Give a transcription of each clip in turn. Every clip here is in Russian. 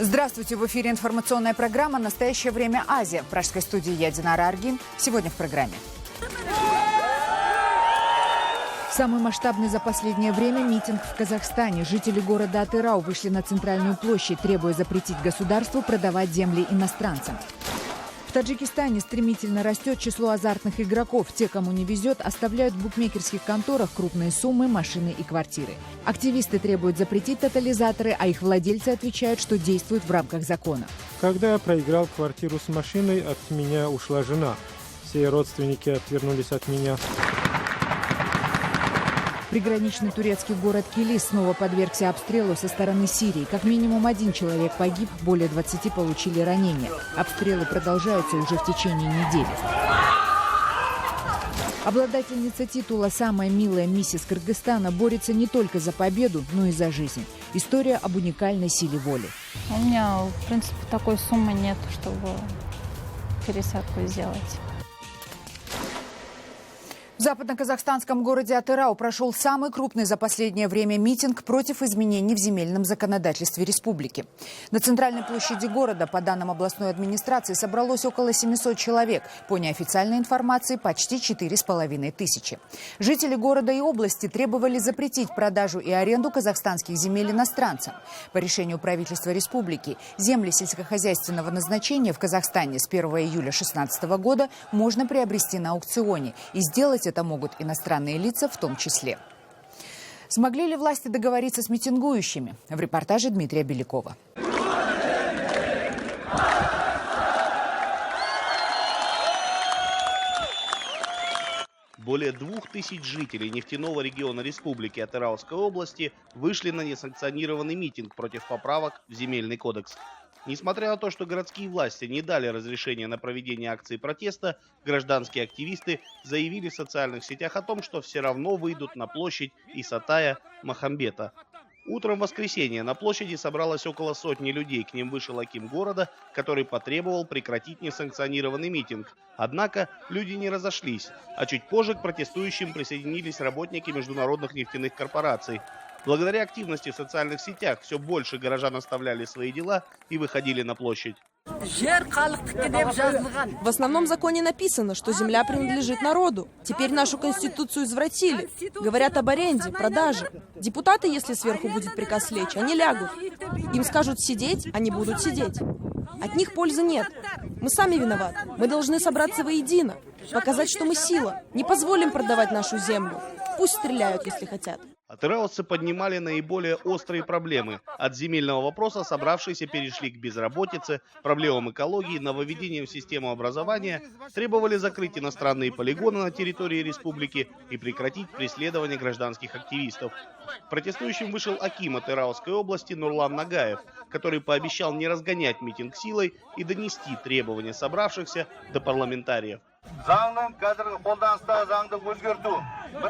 Здравствуйте! В эфире информационная программа «Настоящее время Азия». В пражской студии я, Динара Аргин. Сегодня в программе. Самый масштабный за последнее время митинг в Казахстане. Жители города Атырау вышли на центральную площадь, требуя запретить государству продавать земли иностранцам. В Таджикистане стремительно растет число азартных игроков. Те, кому не везет, оставляют в букмекерских конторах крупные суммы, машины и квартиры. Активисты требуют запретить тотализаторы, а их владельцы отвечают, что действуют в рамках закона. Когда я проиграл квартиру с машиной, от меня ушла жена. Все родственники отвернулись от меня. Приграничный турецкий город Килис снова подвергся обстрелу со стороны Сирии. Как минимум один человек погиб, более 20 получили ранения. Обстрелы продолжаются уже в течение недели. Обладательница титула «Самая милая миссис Кыргызстана» борется не только за победу, но и за жизнь. История об уникальной силе воли. У меня, в принципе, такой суммы нет, чтобы пересадку сделать. В западно-казахстанском городе Атырау прошел самый крупный за последнее время митинг против изменений в земельном законодательстве республики. На центральной площади города, по данным областной администрации, собралось около 700 человек. По неофициальной информации, почти 4500. Жители города и области требовали запретить продажу и аренду казахстанских земель иностранцам. По решению правительства республики, земли сельскохозяйственного назначения в Казахстане с 1 июля 2016 года можно приобрести на аукционе. И сделать это могут иностранные лица в том числе. Смогли ли власти договориться с митингующими? В репортаже Дмитрия Белякова. Более 2000 жителей нефтяного региона Республики Атырауской области вышли на несанкционированный митинг против поправок в Земельный кодекс. Несмотря на то, что городские власти не дали разрешения на проведение акции протеста, гражданские активисты заявили в социальных сетях о том, что все равно выйдут на площадь Исатая Махамбета. Утром в воскресенье на площади собралось около сотни людей. К ним вышел аким города, который потребовал прекратить несанкционированный митинг. Однако люди не разошлись, а чуть позже к протестующим присоединились работники международных нефтяных корпораций. Благодаря активности в социальных сетях все больше горожан оставляли свои дела и выходили на площадь. В основном законе написано, что земля принадлежит народу. Теперь нашу конституцию извратили. Говорят об аренде, продаже. Депутаты, если сверху будет приказ лечь, они лягут. Им скажут сидеть, они будут сидеть. От них пользы нет. Мы сами виноваты. Мы должны собраться воедино, показать, что мы сила. Не позволим продавать нашу землю. Пусть стреляют, если хотят. Атыраусцы поднимали наиболее острые проблемы. От земельного вопроса собравшиеся перешли к безработице, проблемам экологии, нововведениям в систему образования, требовали закрыть иностранные полигоны на территории республики и прекратить преследование гражданских активистов. Протестующим вышел аким Атырауской области Нурлан Нагаев, который пообещал не разгонять митинг силой и донести требования собравшихся до парламентариев.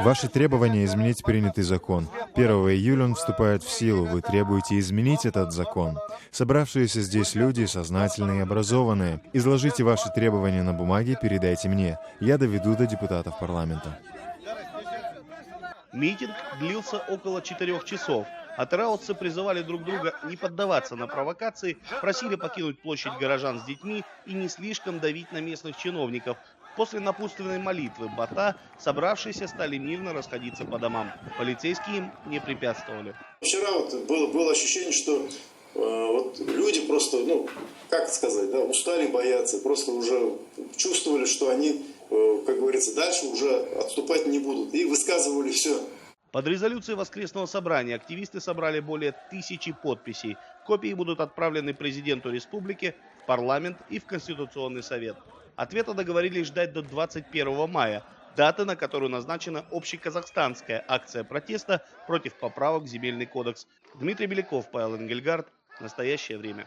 Ваши требования изменить принятый закон. 1 июля он вступает в силу. Вы требуете изменить этот закон. Собравшиеся здесь люди сознательные и образованные. Изложите ваши требования на бумаге, передайте мне. Я доведу до депутатов парламента. Митинг длился около 4 часов. Атыраусцы призывали друг друга не поддаваться на провокации, просили покинуть площадь горожан с детьми и не слишком давить на местных чиновников. После напутственной молитвы Бата собравшиеся стали мирно расходиться по домам. Полицейские им не препятствовали. Вчера было ощущение, что люди просто, как сказать, устали бояться, просто уже чувствовали, что они, как говорится, дальше уже отступать не будут. И высказывали все. Под резолюцией воскресного собрания активисты собрали более 1000 подписей. Копии будут отправлены президенту республики, в парламент и в Конституционный совет. Ответа договорились ждать до 21 мая, даты, на которую назначена общеказахстанская акция протеста против поправок в Земельный кодекс. Дмитрий Беляков, Павел Энгельгард. Настоящее время.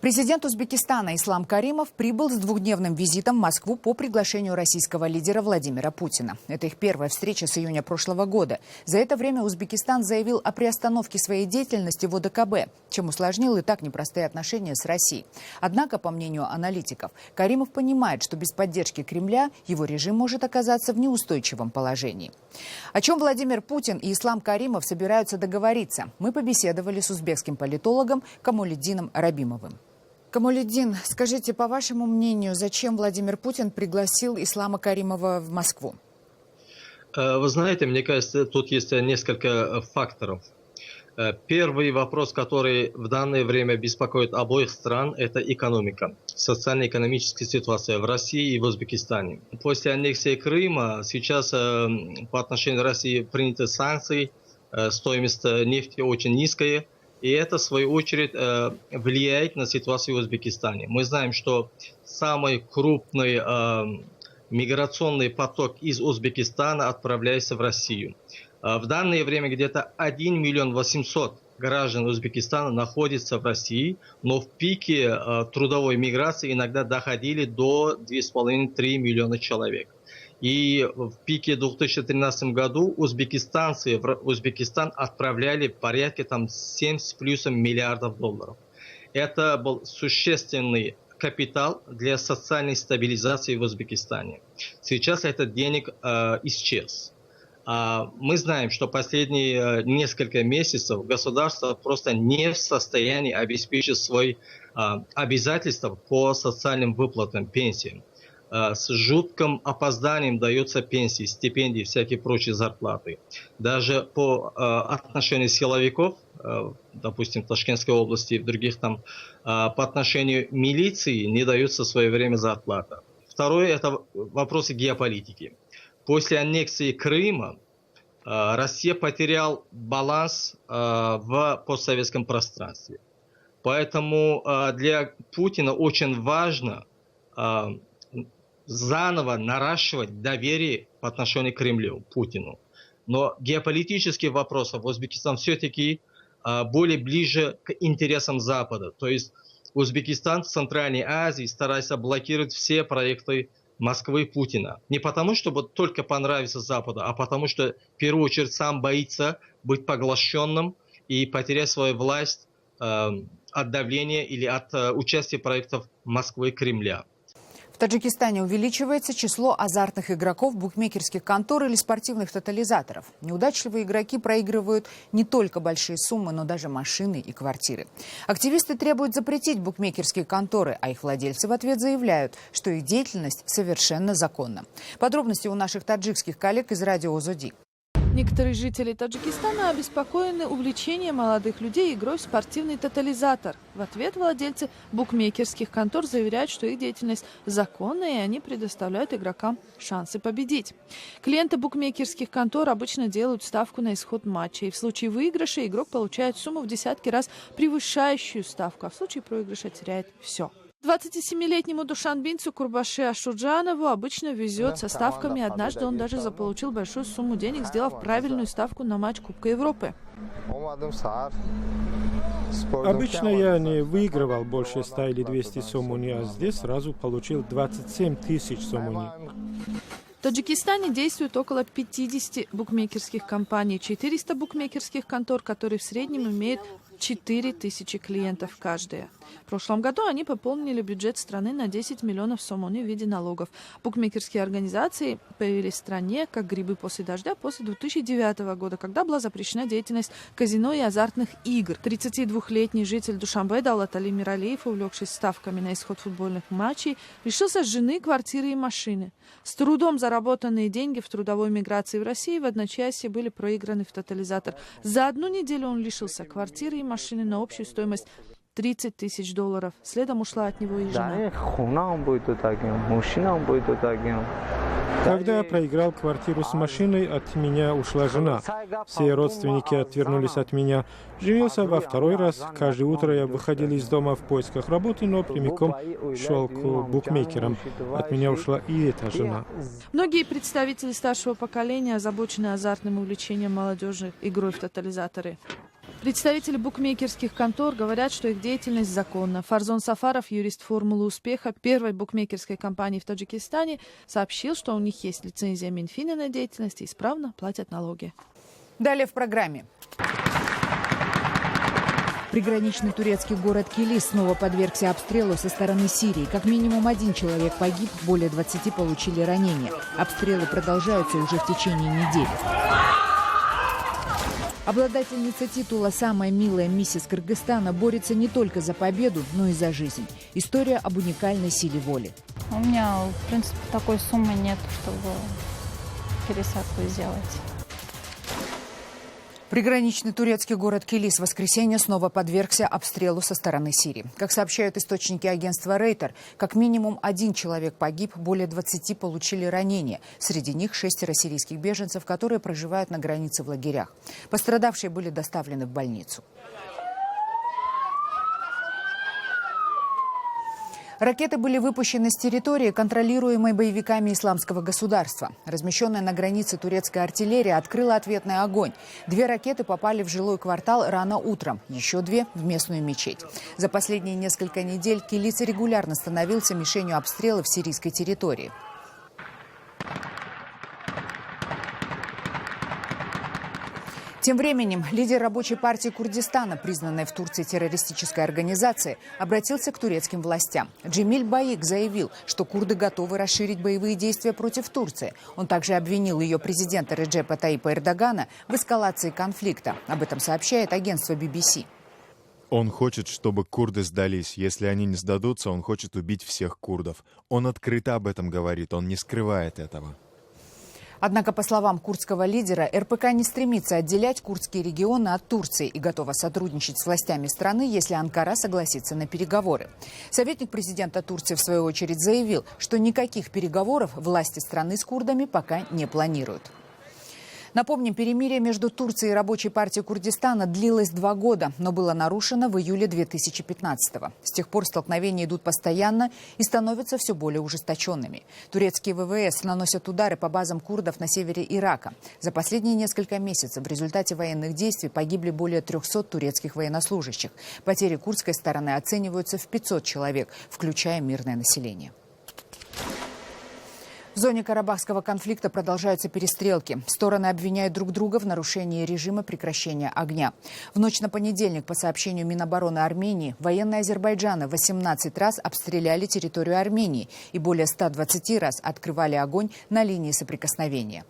Президент Узбекистана Ислам Каримов прибыл с двухдневным визитом в Москву по приглашению российского лидера Владимира Путина. Это их первая встреча с июня прошлого года. За это время Узбекистан заявил о приостановке своей деятельности в ОДКБ, чем усложнил и так непростые отношения с Россией. Однако, по мнению аналитиков, Каримов понимает, что без поддержки Кремля его режим может оказаться в неустойчивом положении. О чем Владимир Путин и Ислам Каримов собираются договориться, мы побеседовали с узбекским политологом Камолиддином Рабимовым. Камолиддин, скажите, по вашему мнению, зачем Владимир Путин пригласил Ислама Каримова в Москву? Вы знаете, мне кажется, тут есть несколько факторов. Первый вопрос, который в данное время беспокоит обоих стран, это экономика. Социально-экономическая ситуация в России и в Узбекистане. После аннексии Крыма сейчас по отношению к России приняты санкции, стоимость нефти очень низкая. И это, в свою очередь, влияет на ситуацию в Узбекистане. Мы знаем, что самый крупный миграционный поток из Узбекистана отправляется в Россию. В данное время где-то 1 800 000 граждан Узбекистана находятся в России, но в пике трудовой миграции иногда доходили до 2,5-3 миллиона человек. И в пике 2013 году узбекистанцы в Узбекистан отправляли порядка 7 с плюсом миллиардов долларов. Это был существенный капитал для социальной стабилизации в Узбекистане. Сейчас этот денег исчез. Мы знаем, что последние несколько месяцев государство просто не в состоянии обеспечить свои обязательства по социальным выплатам, пенсиям. С жутким опозданием даются пенсии, стипендии, всякие прочие зарплаты. Даже по отношению силовиков, допустим, в Ташкентской области и в других там, по отношению милиции не дается в свое время зарплата. Второе – это вопросы геополитики. После аннексии Крыма Россия потеряла баланс в постсоветском пространстве. Поэтому для Путина очень важно заново наращивать доверие по отношению к Кремлю, Путину. Но геополитические вопросы в Узбекистане все-таки более ближе к интересам Запада. То есть Узбекистан в Центральной Азии старается блокировать все проекты Москвы и Путина. Не потому, чтобы только понравиться Западу, а потому, что в первую очередь сам боится быть поглощенным и потерять свою власть от давления или от участия в проектах Москвы и Кремля. В Таджикистане увеличивается число азартных игроков, букмекерских контор или спортивных тотализаторов. Неудачливые игроки проигрывают не только большие суммы, но даже машины и квартиры. Активисты требуют запретить букмекерские конторы, а их владельцы в ответ заявляют, что их деятельность совершенно законна. Подробности у наших таджикских коллег из радио Озоди. Некоторые жители Таджикистана обеспокоены увлечением молодых людей игрой в спортивный тотализатор. В ответ владельцы букмекерских контор заверяют, что их деятельность законная, и они предоставляют игрокам шансы победить. Клиенты букмекерских контор обычно делают ставку на исход матча, и в случае выигрыша игрок получает сумму в десятки раз превышающую ставку, а в случае проигрыша теряет все. 27-летнему душанбинцу Курбаше Ашуджанову обычно везет со ставками. Однажды он даже заполучил большую сумму денег, сделав правильную ставку на матч Кубка Европы. Обычно я не выигрывал больше 100 или 200 сомони, а здесь сразу получил 27 тысяч сомони. В Таджикистане действует около 50 букмекерских компаний, 400 букмекерских контор, которые в среднем имеют 4000 клиентов каждая. В прошлом году они пополнили бюджет страны на 10 миллионов сомони в виде налогов. Букмекерские организации появились в стране как грибы после дождя после 2009 года, когда была запрещена деятельность казино и азартных игр. 32-летний житель Душанбе Даулатали Миралиев, увлекшись ставками на исход футбольных матчей, лишился жены, квартиры и машины. С трудом заработанные деньги в трудовой миграции в России в одночасье были проиграны в тотализатор. За одну неделю он лишился квартиры и машины на общую стоимость $30 000. Следом ушла от него и жена. Когда я проиграл квартиру с машиной, от меня ушла жена. Все родственники отвернулись от меня. Женился во второй раз. Каждое утро я выходил из дома в поисках работы, но прямиком шел к букмекерам. От меня ушла и эта жена. Многие представители старшего поколения озабочены азартным увлечением молодежи игрой в тотализаторы. Представители букмекерских контор говорят, что их деятельность законна. Фарзон Сафаров, юрист «Формулы успеха» первой букмекерской компании в Таджикистане, сообщил, что у них есть лицензия Минфина на деятельность и исправно платят налоги. Далее в программе. Приграничный турецкий город Килис снова подвергся обстрелу со стороны Сирии. Как минимум 1 человек погиб, более 20 получили ранения. Обстрелы продолжаются уже в течение недели. Обладательница титула «Самая милая миссис Кыргызстана» борется не только за победу, но и за жизнь. История об уникальной силе воли. У меня, в принципе, такой суммы нет, чтобы пересадку сделать. Приграничный турецкий город Килис в воскресенье снова подвергся обстрелу со стороны Сирии. Как сообщают источники агентства Рейтер, как минимум 1 человек погиб, более 20 получили ранения. Среди них 6 сирийских беженцев, которые проживают на границе в лагерях. Пострадавшие были доставлены в больницу. Ракеты были выпущены с территории, контролируемой боевиками Исламского государства. Размещенная на границе турецкая артиллерия открыла ответный огонь. 2 ракеты попали в жилой квартал рано утром, еще 2 в местную мечеть. За последние несколько недель Килис регулярно становился мишенью обстрелов сирийской территории. Тем временем лидер рабочей партии Курдистана, признанной в Турции террористической организацией, обратился к турецким властям. Джемиль Баик заявил, что курды готовы расширить боевые действия против Турции. Он также обвинил ее президента Реджепа Таипа Эрдогана в эскалации конфликта. Об этом сообщает агентство BBC. Он хочет, чтобы курды сдались. Если они не сдадутся, он хочет убить всех курдов. Он открыто об этом говорит, он не скрывает этого. Однако, по словам курдского лидера, РПК не стремится отделять курдские регионы от Турции и готова сотрудничать с властями страны, если Анкара согласится на переговоры. Советник президента Турции, в свою очередь, заявил, что никаких переговоров власти страны с курдами пока не планируют. Напомним, перемирие между Турцией и Рабочей партией Курдистана длилось 2 года, но было нарушено в июле 2015-го. С тех пор столкновения идут постоянно и становятся все более ужесточенными. Турецкие ВВС наносят удары по базам курдов на севере Ирака. За последние несколько месяцев в результате военных действий погибли более 300 турецких военнослужащих. Потери курдской стороны оцениваются в 500 человек, включая мирное население. В зоне Карабахского конфликта продолжаются перестрелки. Стороны обвиняют друг друга в нарушении режима прекращения огня. В ночь на понедельник, по сообщению Минобороны Армении, военные Азербайджана 18 раз обстреляли территорию Армении и более 120 раз открывали огонь на линии соприкосновения.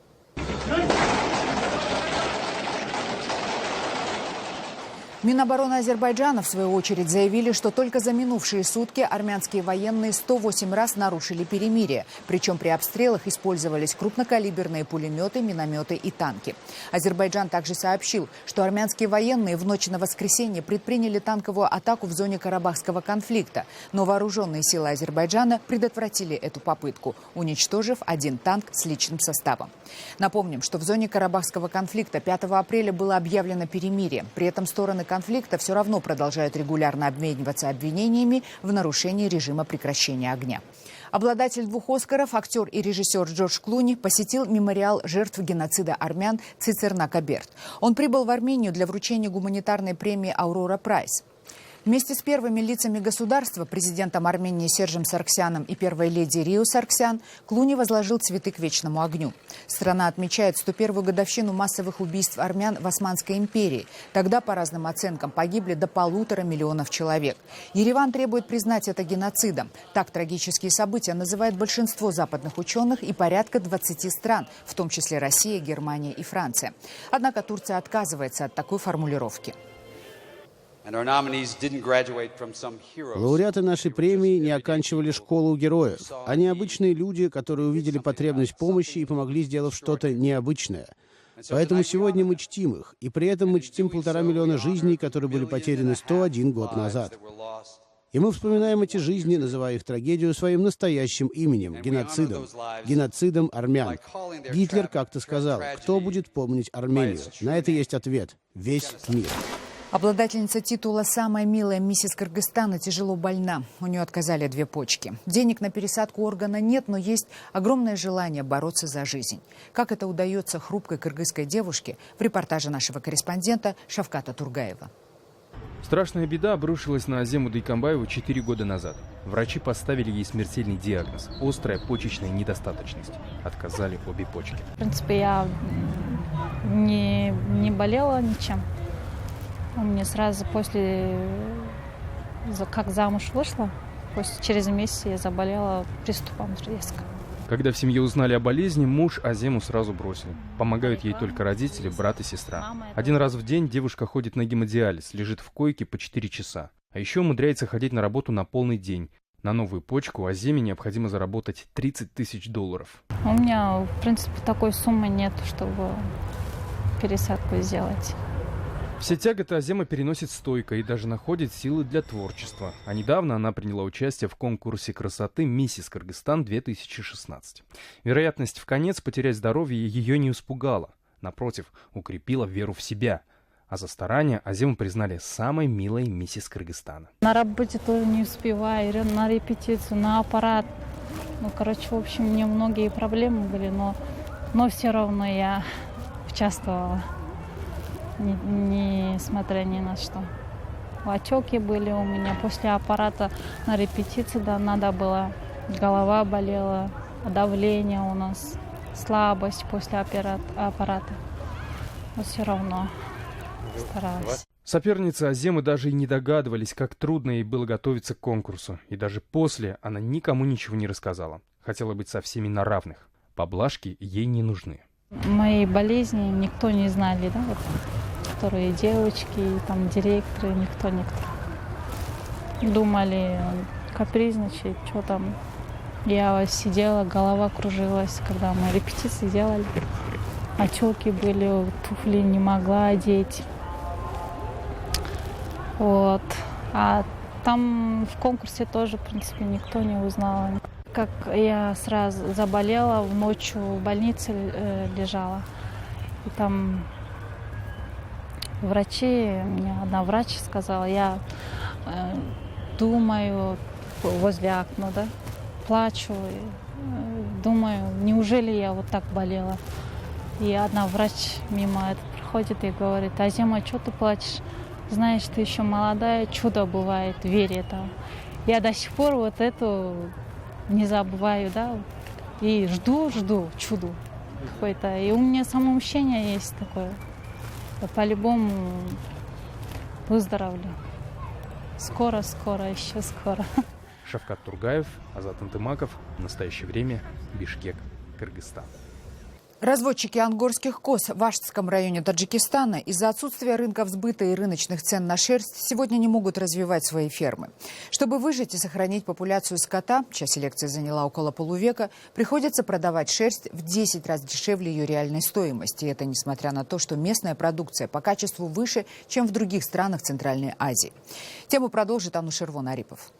Минобороны Азербайджана, в свою очередь, заявили, что только за минувшие сутки армянские военные 108 раз нарушили перемирие. Причем при обстрелах использовались крупнокалиберные пулеметы, минометы и танки. Азербайджан также сообщил, что армянские военные в ночь на воскресенье предприняли танковую атаку в зоне Карабахского конфликта. Но вооруженные силы Азербайджана предотвратили эту попытку, уничтожив 1 танк с личным составом. Напомним, что в зоне Карабахского конфликта 5 апреля было объявлено перемирие. При этом стороны конфликта все равно продолжают регулярно обмениваться обвинениями в нарушении режима прекращения огня. Обладатель 2 «Оскаров», актер и режиссер Джордж Клуни, посетил мемориал жертв геноцида армян Цицерна-Каберт. Он прибыл в Армению для вручения гуманитарной премии «Аурора Прайс». Вместе с первыми лицами государства, президентом Армении Сержем Сарксяном и первой леди Рио Сарксян, Клуни возложил цветы к вечному огню. Страна отмечает 101-ю годовщину массовых убийств армян в Османской империи. Тогда, по разным оценкам, погибли до 1,5 миллиона человек. Ереван требует признать это геноцидом. Так трагические события называют большинство западных ученых и порядка 20 стран, в том числе Россия, Германия и Франция. Однако Турция отказывается от такой формулировки. Лауреаты нашей премии не оканчивали школу героев. Они обычные люди, которые увидели потребность в помощи и помогли, сделав что-то необычное. Поэтому сегодня мы чтим их, и при этом мы чтим 1,5 миллиона жизней, которые были потеряны 101 год назад. И мы вспоминаем эти жизни, называя их трагедию своим настоящим именем – геноцидом. Геноцидом армян. Гитлер как-то сказал: кто будет помнить Армению? На это есть ответ – весь мир. Обладательница титула «Самая милая миссис Кыргызстана» тяжело больна. У нее отказали 2 почки. Денег на пересадку органа нет, но есть огромное желание бороться за жизнь. Как это удается хрупкой кыргызской девушке, в репортаже нашего корреспондента Шавката Тургаева. Страшная беда обрушилась на Азему Дайкамбаеву 4 года назад. Врачи поставили ей смертельный диагноз – острая почечная недостаточность. Отказали обе почки. В принципе, я не болела ничем. У меня сразу после, как замуж вышла, через месяц я заболела приступом резко. Когда в семье узнали о болезни, муж Азему сразу бросил. Помогают ей только родители, брат и сестра. 1 раз в день девушка ходит на гемодиализ, лежит в койке по 4 часа. А еще умудряется ходить на работу на полный день. На новую почку Аземе необходимо заработать $30 000. У меня, в принципе, такой суммы нет, чтобы пересадку сделать. Все тяготы Азема переносит стойко и даже находит силы для творчества. А недавно она приняла участие в конкурсе красоты «Миссис Кыргызстан-2016». Вероятность вконец потерять здоровье ее не испугала. Напротив, укрепила веру в себя. А за старания Азему признали самой милой миссис Кыргызстана. На работе тоже не успеваю, на репетицию, на аппарат. В общем, мне многие проблемы были, но все равно я участвовала. Несмотря ни на что. Отеки были у меня после аппарата на репетиции, да, надо было, голова болела, давление у нас, слабость после аппарата. Но все равно старалась. Соперницы Аземы даже и не догадывались, как трудно ей было готовиться к конкурсу. И даже после она никому ничего не рассказала. Хотела быть со всеми на равных. Поблажки ей не нужны. Мои болезни никто не знали, да, которые девочки, там, директоры, никто. Думали, капризничать, что там. Я сидела, голова кружилась, когда мы репетиции делали. Отеки были, туфли не могла одеть. Вот. А там в конкурсе тоже, в принципе, никто не узнал. Как я сразу заболела, ночью в больнице лежала. И там мне одна врач сказала, я думаю, возле окна, да, плачу, думаю, неужели я вот так болела. И одна врач мимо проходит и говорит: Азема, что ты плачешь? Знаешь, ты еще молодая, чудо бывает, верь этому. Я до сих пор вот эту не забываю, да, и жду чудо какое-то. И у меня самоощущение есть такое. Я по-любому выздоровлю. Скоро, еще скоро. Шавкат Тургаев, Азат Антымаков. В настоящее время Бишкек, Кыргызстан. Разводчики ангорских коз в Аштском районе Таджикистана из-за отсутствия рынков сбыта и рыночных цен на шерсть сегодня не могут развивать свои фермы. Чтобы выжить и сохранить популяцию скота, чья селекция заняла около полувека, приходится продавать шерсть в 10 раз дешевле ее реальной стоимости. И это несмотря на то, что местная продукция по качеству выше, чем в других странах Центральной Азии. Тему продолжит Анушервон Арипов.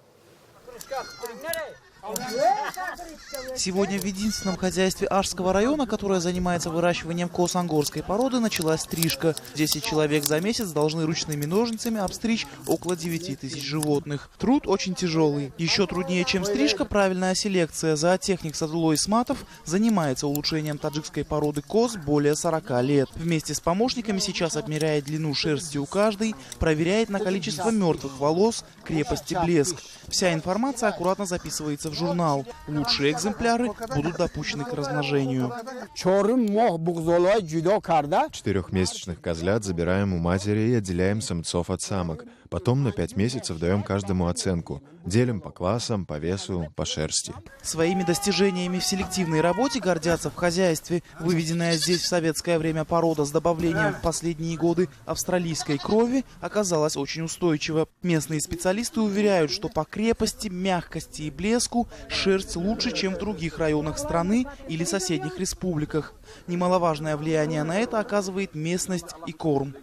Сегодня в единственном хозяйстве Ашского района, которое занимается выращиванием коз ангорской породы, началась стрижка. 10 человек за месяц должны ручными ножницами обстричь около 9000 животных. Труд очень тяжелый. Еще труднее, чем стрижка, правильная селекция. Зоотехник Садулой Исматов занимается улучшением таджикской породы коз более 40 лет. Вместе с помощниками сейчас обмеряет длину шерсти у каждой, проверяет на количество мертвых волос, крепость и блеск. Вся информация аккуратно записывается в журнал. Лучшие экземпляры будут допущены к размножению. 4-месячных козлят забираем у матери и отделяем самцов от самок. Потом на 5 месяцев даем каждому оценку. Делим по классам, по весу, по шерсти. Своими достижениями в селективной работе гордятся в хозяйстве. Выведенная здесь в советское время порода с добавлением в последние годы австралийской крови оказалась очень устойчива. Местные специалисты уверяют, что по крепости, мягкости и блеску шерсть лучше, чем в других районах страны или соседних республиках. Немаловажное влияние на это оказывает местность и корм.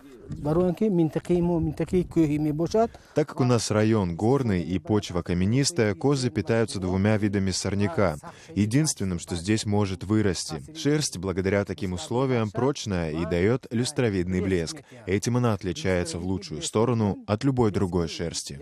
Так как у нас район горный и почва каменистая, козы питаются двумя видами сорняка. Единственным, что здесь может вырасти. Шерсть, благодаря таким условиям, прочная и дает люстровидный блеск. Этим она отличается в лучшую сторону от любой другой шерсти.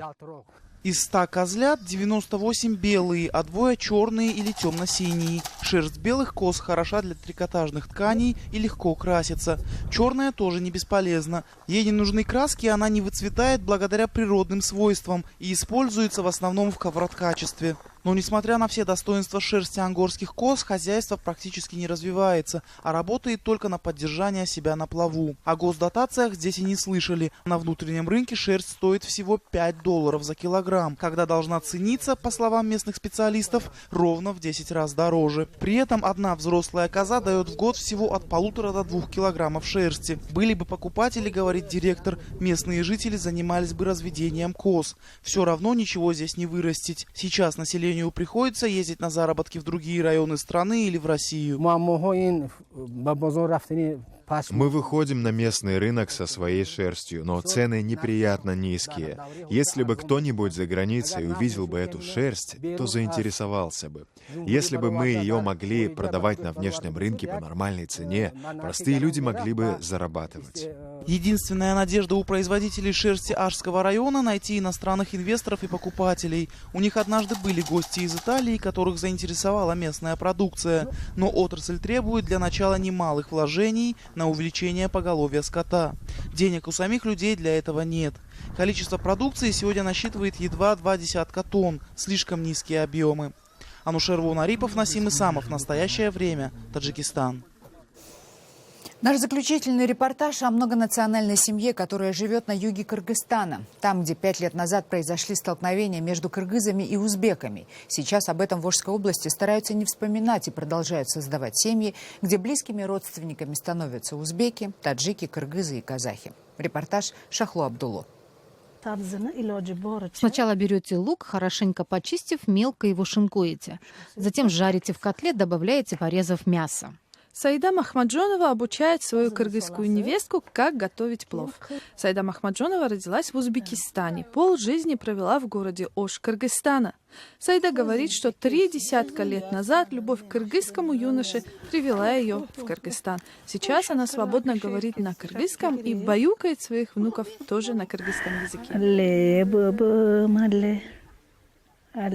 Из 100 козлят 98 белые, а 2 черные или темно-синие. Шерсть белых коз хороша для трикотажных тканей и легко красится. Черная тоже не бесполезна. Ей не нужны краски, она не выцветает благодаря природным свойствам и используется в основном в ковроткачестве. Но несмотря на все достоинства шерсти ангорских коз, хозяйство практически не развивается, а работает только на поддержание себя на плаву. О госдотациях здесь и не слышали. На внутреннем рынке шерсть стоит всего $5 за килограмм, когда должна цениться, по словам местных специалистов, ровно в 10 раз дороже. При этом одна взрослая коза дает в год всего от 1,5 до 2 килограммов шерсти. Были бы покупатели, говорит директор, местные жители занимались бы разведением коз. Все равно ничего здесь не вырастить. Сейчас население приходится ездить на заработки в другие районы страны или в Россию. Мы выходим на местный рынок со своей шерстью, но цены неприятно низкие. Если бы кто-нибудь за границей увидел бы эту шерсть, то заинтересовался бы. Если бы мы ее могли продавать на внешнем рынке по нормальной цене, простые люди могли бы зарабатывать. Единственная надежда у производителей шерсти Ажского района — найти иностранных инвесторов и покупателей. У них однажды были гости из Италии, которых заинтересовала местная продукция. Но отрасль требует для начала немалых вложений на увеличение поголовья скота. Денег у самих людей для этого нет. Количество продукции сегодня насчитывает едва 20 тонн, слишком низкие объемы. Анушер Вонарипов, Насим Исамов. Настоящее время. Таджикистан. Наш заключительный репортаж о многонациональной семье, которая живет на юге Кыргызстана. Там, где 5 лет назад произошли столкновения между кыргызами и узбеками. Сейчас об этом в Ошской области стараются не вспоминать и продолжают создавать семьи, где близкими родственниками становятся узбеки, таджики, кыргызы и казахи. Репортаж Шахло Абдулло. Сначала берете лук, хорошенько почистив, мелко его шинкуете. Затем жарите в котле, добавляете, порезав мясо. Саида Махмаджонова обучает свою кыргызскую невестку, как готовить плов. Саида Махмаджонова родилась в Узбекистане. Полжизни провела в городе Ош, Кыргызстана. Саида говорит, что 30 лет назад любовь к кыргызскому юноше привела ее в Кыргызстан. Сейчас она свободно говорит на кыргызском и баюкает своих внуков тоже на кыргызском языке. Для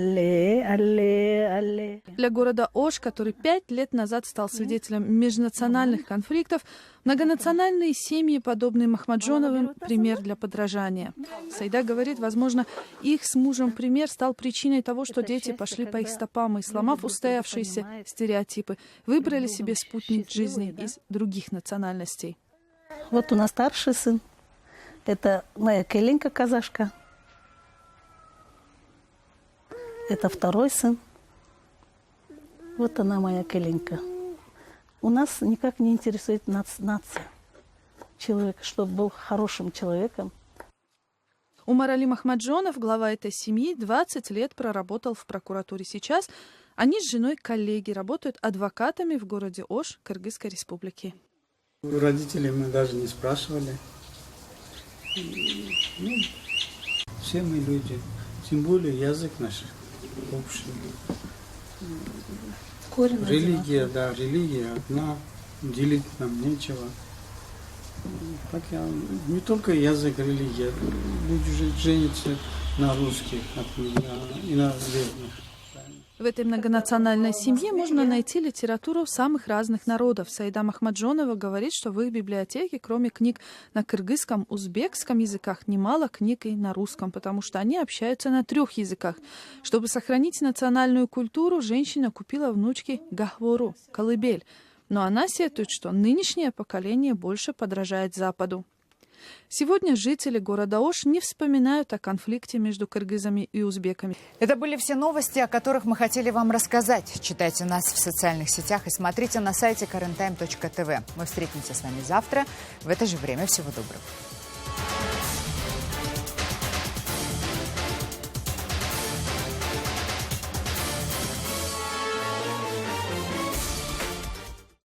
города Ош, который 5 лет назад стал свидетелем межнациональных конфликтов, многонациональные семьи, подобные Махмаджоновым, пример для подражания. Саида говорит, возможно, их с мужем пример стал причиной того, что дети пошли по их стопам и, сломав устоявшиеся стереотипы, выбрали себе спутник жизни из других национальностей. Вот у нас старший сын. Это моя Келинка, казашка. Это второй сын. Вот она, моя Келинка. У нас никак не интересует нация. Человек, чтобы был хорошим человеком. Умар Али Махмаджонов, глава этой семьи, 20 лет проработал в прокуратуре. Сейчас они с женой коллеги, работают адвокатами в городе Ош, Кыргызской республики. У родителей мы даже не спрашивали. Все мы люди. Тем более язык наш общий. Корень религия, да, религия одна. Делить нам нечего. Так не только язык, религия. Люди же женятся на русских, и на бедных. В этой многонациональной семье можно найти литературу самых разных народов. Саида Махмаджонова говорит, что в их библиотеке, кроме книг на кыргызском, узбекском языках, немало книг и на русском, потому что они общаются на 3 языках. Чтобы сохранить национальную культуру, женщина купила внучке гахвору, колыбель. Но она сетует, что нынешнее поколение больше подражает Западу. Сегодня жители города Ош не вспоминают о конфликте между кыргызами и узбеками. Это были все новости, о которых мы хотели вам рассказать. Читайте нас в социальных сетях и смотрите на сайте karenTime.tv. Мы встретимся с вами завтра. В это же время. Всего доброго.